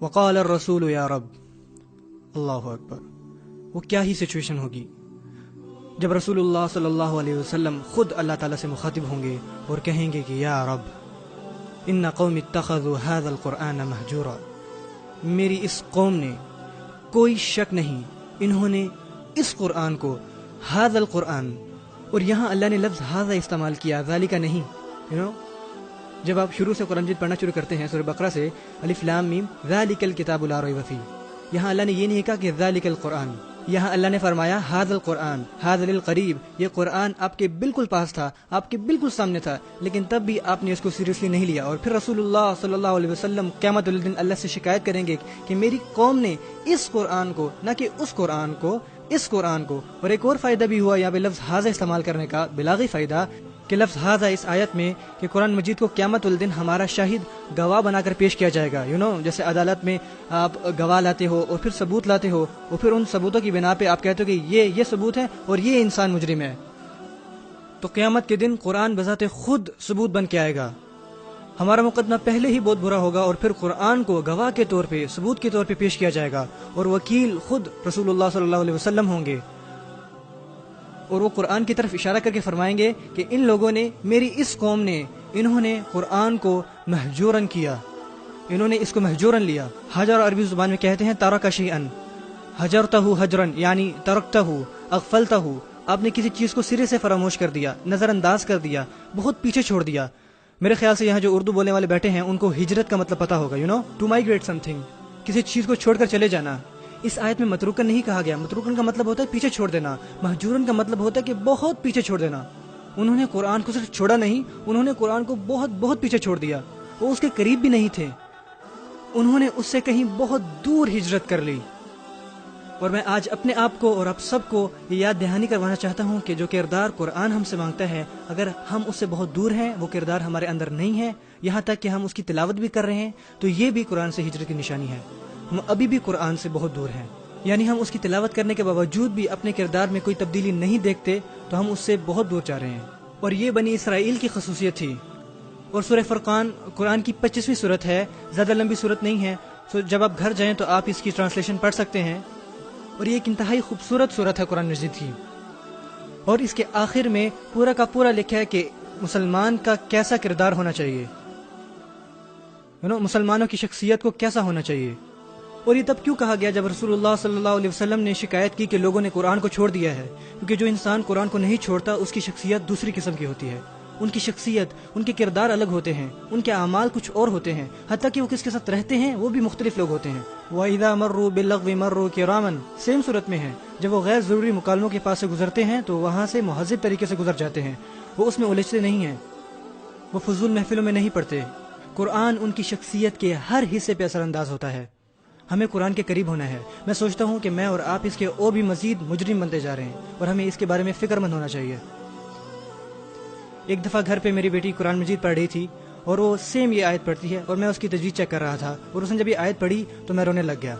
وقال الرسول یا رب، اللہ اکبر، وہ کیا ہی سچویشن ہوگی جب رسول اللہ صلی اللہ علیہ وسلم خود اللہ تعالیٰ سے مخاطب ہوں گے اور کہیں گے کہ یا رب ان قوم اتخذوا هذا القرآن مہجورا، میری اس قوم نے، کوئی شک نہیں، انہوں نے اس قرآن کو، هذا القرآن، اور یہاں اللہ نے لفظ هذا استعمال کیا، ذالک نہیں، جب آپ شروع سے قرآن مجید پڑھنا شروع کرتے ہیں سورہ بقرہ سے، الف لام میم ذالک الکتاب لا ریب فیہ، یہاں اللہ نے یہ نہیں کہا کہ ذالک القرآن، یہاں اللہ نے فرمایا ھذا القرآن، ھذا للقریب، یہ قرآن آپ کے بالکل پاس تھا، آپ کے بالکل سامنے تھا، لیکن تب بھی آپ نے اس کو سیریسلی نہیں لیا، اور پھر رسول اللہ صلی اللہ علیہ وسلم قیامت الدین اللہ سے شکایت کریں گے کہ میری قوم نے اس قرآن کو، نہ کہ اس قرآن کو، اس قرآن کو۔ اور ایک اور فائدہ بھی ہوا یہاں پہ لفظ ھذا استعمال کرنے کا، بلاغی فائدہ، کہ لفظ ھذا اس آیت میں کہ قرآن مجید کو قیامت الدین ہمارا شاہد گواہ بنا کر پیش کیا جائے گا، جیسے عدالت میں آپ گواہ لاتے ہو اور پھر ثبوت لاتے ہو، اور پھر ان ثبوتوں کی بنا پہ آپ کہتے ہو کہ یہ ثبوت ہے اور یہ انسان مجرم ہے، تو قیامت کے دن قرآن بذات خود ثبوت بن کے آئے گا۔ ہمارا مقدمہ پہلے ہی بہت برا ہوگا، اور پھر قرآن کو گواہ کے طور پہ، ثبوت کے طور پہ پیش کیا جائے گا، اور وکیل خود رسول اللہ صلی اللہ علیہ وسلم ہوں گے، اور وہ قرآن کی طرف اشارہ کر کے فرمائیں گے کہ ان لوگوں نے، میری اس قوم نے، انہوں نے قرآن کو مہجورن کیا، انہوں نے اس کو مہجورن لیا۔ حجر عربی زبان میں کہتے ہیں ترک شیئن، حجرتہ حجرن، یعنی ترکتہ، اغفلتہ، آپ نے کسی چیز کو سرے سے فراموش کر دیا، نظر انداز کر دیا، بہت پیچھے چھوڑ دیا۔ میرے خیال سے یہاں جو اردو بولنے والے بیٹھے ہیں ان کو ہجرت کا مطلب پتا ہوگا، ٹو مائگریٹ سم تھنگ، کسی چیز کو چھوڑ کر چلے جانا۔ اس آیت میں متروکن نہیں کہا گیا، متروکن کا مطلب ہوتا ہے پیچھے چھوڑ دینا، مہجورن کا مطلب ہوتا ہے کہ بہت پیچھے چھوڑ دینا۔ انہوں نے قرآن کو صرف چھوڑا نہیں، انہوں نے قرآن کو بہت بہت پیچھے چھوڑ دیا، وہ اس کے قریب بھی نہیں تھے، انہوں نے اس سے کہیں بہت دور ہجرت کر لی۔ اور میں آج اپنے آپ کو اور آپ سب کو یہ یاد دہانی کروانا چاہتا ہوں کہ جو کردار قرآن ہم سے مانگتا ہے، اگر ہم اس سے بہت دور ہیں، وہ کردار ہمارے اندر نہیں ہے، یہاں تک کہ ہم اس کی تلاوت بھی کر رہے ہیں، تو یہ بھی قرآن سے ہجرت کی نشانی ہے۔ ہم ابھی بھی قرآن سے بہت دور ہیں، یعنی ہم اس کی تلاوت کرنے کے باوجود بھی اپنے کردار میں کوئی تبدیلی نہیں دیکھتے، تو ہم اس سے بہت دور جا رہے ہیں۔ اور یہ بنی اسرائیل کی خصوصیت تھی۔ اور سورہ فرقان قرآن کی 25ویں سورت ہے، زیادہ لمبی سورت نہیں ہے، جب آپ گھر جائیں تو آپ اس کی ٹرانسلیشن پڑھ سکتے ہیں، اور یہ ایک انتہائی خوبصورت سورت ہے قرآن مجید کی۔ اور اس کے آخر میں پورا کا پورا لکھا ہے کہ مسلمان کا کیسا کردار ہونا چاہیے، مسلمانوں کی شخصیت کو کیسا ہونا چاہیے۔ اور یہ تب کیوں کہا گیا جب رسول اللہ صلی اللہ علیہ وسلم نے شکایت کی کہ لوگوں نے قرآن کو چھوڑ دیا ہے، کیونکہ جو انسان قرآن کو نہیں چھوڑتا اس کی شخصیت دوسری قسم کی ہوتی ہے، ان کی شخصیت، ان کے کردار الگ ہوتے ہیں، ان کے اعمال کچھ اور ہوتے ہیں، حتیٰ کہ وہ کس کے ساتھ رہتے ہیں وہ بھی مختلف لوگ ہوتے ہیں۔ وَإِذَا مَرُّوا بِاللَّغْوِ مَرُّوا كِرَامًا، سیم صورت میں ہے، جب وہ غیر ضروری مکالموں کے پاس سے گزرتے ہیں تو وہاں سے مہذب طریقے سے گزر جاتے ہیں، وہ اس میں الجھتے نہیں ہیں، وہ فضول محفلوں میں نہیں پڑتے۔ قرآن ان کی شخصیت کے ہر حصے پہ اثر انداز ہوتا ہے۔ ہمیں قرآن کے قریب ہونا ہے۔ میں سوچتا ہوں کہ میں اور آپ اس کے اور بھی مزید مجرم بنتے جا رہے ہیں، اور ہمیں اس کے بارے میں فکر مند ہونا چاہیے۔ ایک دفعہ گھر پہ میری بیٹی قرآن مجید پڑھ رہی تھی، اور وہ سیم یہ آیت پڑھتی ہے، اور میں اس کی تجوید چیک کر رہا تھا، اور اس نے جب یہ آیت پڑھی تو میں رونے لگ گیا۔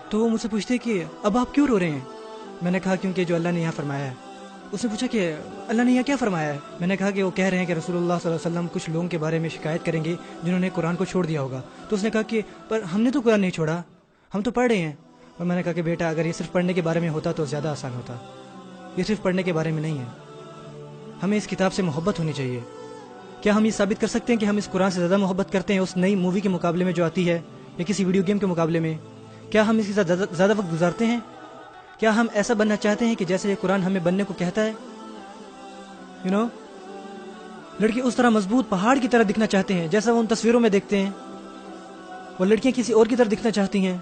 تو وہ مجھ سے پوچھتے کہ اب آپ کیوں رو رہے ہیں؟ میں نے کہا کیونکہ جو اللہ نے یہاں فرمایا ہے۔ اس نے پوچھا کہ اللہ نے یہاں کیا فرمایا ہے؟ میں نے کہا کہ وہ کہہ رہے ہیں کہ رسول اللہ صلی اللہ علیہ وسلم کچھ لوگوں کے بارے میں شکایت کریں گے جنہوں نے قرآن کو چھوڑ دیا ہوگا۔ تو اس نے کہا کہ پر ہم نے تو قرآن نہیں چھوڑا، ہم تو پڑھ رہے ہیں۔ اور میں نے کہا کہ بیٹا اگر یہ صرف پڑھنے کے بارے میں ہوتا تو زیادہ آسان ہوتا، یہ صرف پڑھنے کے بارے میں نہیں ہے، ہمیں اس کتاب سے محبت ہونی چاہیے۔ کیا ہم یہ ثابت کر سکتے ہیں کہ ہم اس قرآن سے زیادہ محبت کرتے ہیں اس نئی مووی کے مقابلے میں جو آتی ہے، یا کسی ویڈیو گیم کے مقابلے میں؟ کیا ہم اس کے ساتھ زیادہ وقت گزارتے ہیں؟ کیا ہم ایسا بننا چاہتے ہیں کہ جیسے یہ قرآن ہمیں بننے کو کہتا ہے؟ لڑکی اس طرح مضبوط پہاڑ کی طرح دکھنا چاہتے ہیں جیسا وہ ان تصویروں میں دیکھتے ہیں، اور لڑکیاں کسی اور کی طرح دکھنا چاہتی ہیں،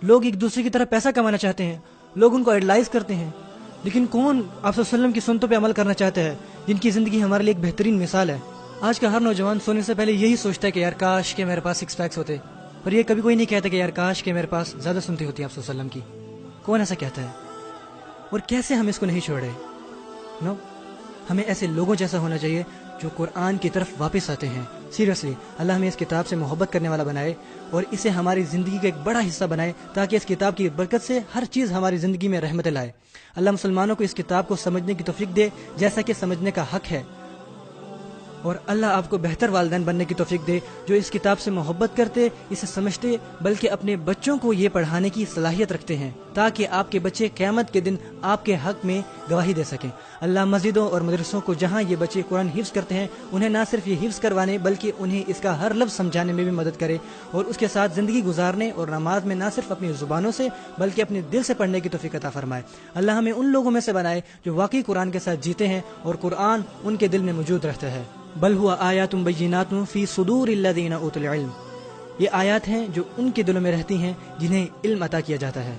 لوگ ایک دوسرے کی طرح پیسہ کمانا چاہتے ہیں، لوگ ان کو ایڈلائز کرتے ہیں، لیکن کون آپ صلی اللہ علیہ وسلم کی سنتوں پہ عمل کرنا چاہتا ہے، جن کی زندگی ہمارے لیے ایک بہترین مثال ہے؟ آج کا ہر نوجوان سونے سے پہلے یہی سوچتا ہے کہ یار کاش کہ میرے پاس 6 پیکس ہوتے، اور یہ کبھی کوئی نہیں کہتا کہ یار کاش کہ میرے پاس زیادہ سنتی ہوتی آپ صلی اللہ علیہ وسلم کی۔ کون ایسا کہتا ہے؟ اور کیسے ہم اس کو نہیں چھوڑے؟ ہمیں ایسے لوگوں جیسا ہونا چاہیے جو قرآن کی طرف واپس آتے ہیں۔ سیریسلی اللہ ہمیں اس کتاب سے محبت کرنے والا بنائے، اور اسے ہماری زندگی کا ایک بڑا حصہ بنائے، تاکہ اس کتاب کی برکت سے ہر چیز ہماری زندگی میں رحمت لائے۔ اللہ مسلمانوں کو اس کتاب کو سمجھنے کی توفیق دے جیسا کہ سمجھنے کا حق ہے، اور اللہ آپ کو بہتر والدین بننے کی توفیق دے جو اس کتاب سے محبت کرتے، اسے سمجھتے، بلکہ اپنے بچوں کو یہ پڑھانے کی صلاحیت رکھتے ہیں تاکہ آپ کے بچے قیامت کے دن آپ کے حق میں گواہی دے سکیں۔ اللہ مسجدوں اور مدرسوں کو جہاں یہ بچے قرآن حفظ کرتے ہیں انہیں نہ صرف یہ حفظ کروانے بلکہ انہیں اس کا ہر لفظ سمجھانے میں بھی مدد کرے، اور اس کے ساتھ زندگی گزارنے اور نماز میں نہ صرف اپنی زبانوں سے بلکہ اپنے دل سے پڑھنے کی توفیق عطا فرمائے۔ اللہ ہمیں ان لوگوں میں سے بنائے جو واقعی قرآن کے ساتھ جیتے ہیں اور قرآن ان کے دل میں موجود رہتا ہے۔ بل ہوا آیات بینات فی صدور الذین اوتوا العلم، یہ آیات ہیں جو ان کے دلوں میں رہتی ہیں جنہیں علم عطا کیا جاتا ہے۔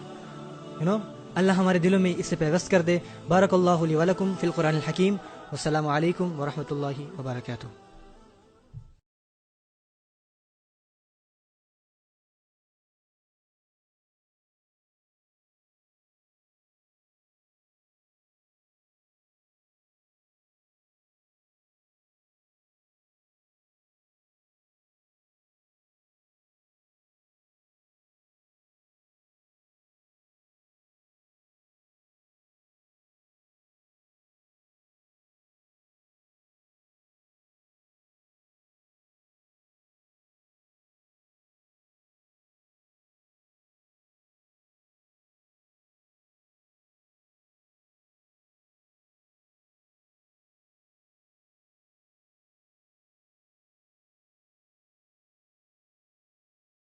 اللہ ہمارے دلوں میں اسے پیوست کر دے۔ بارک اللہ لی ولکم فی القرآن الحکیم۔ والسلام علیکم ورحمۃ اللہ وبرکاتہ۔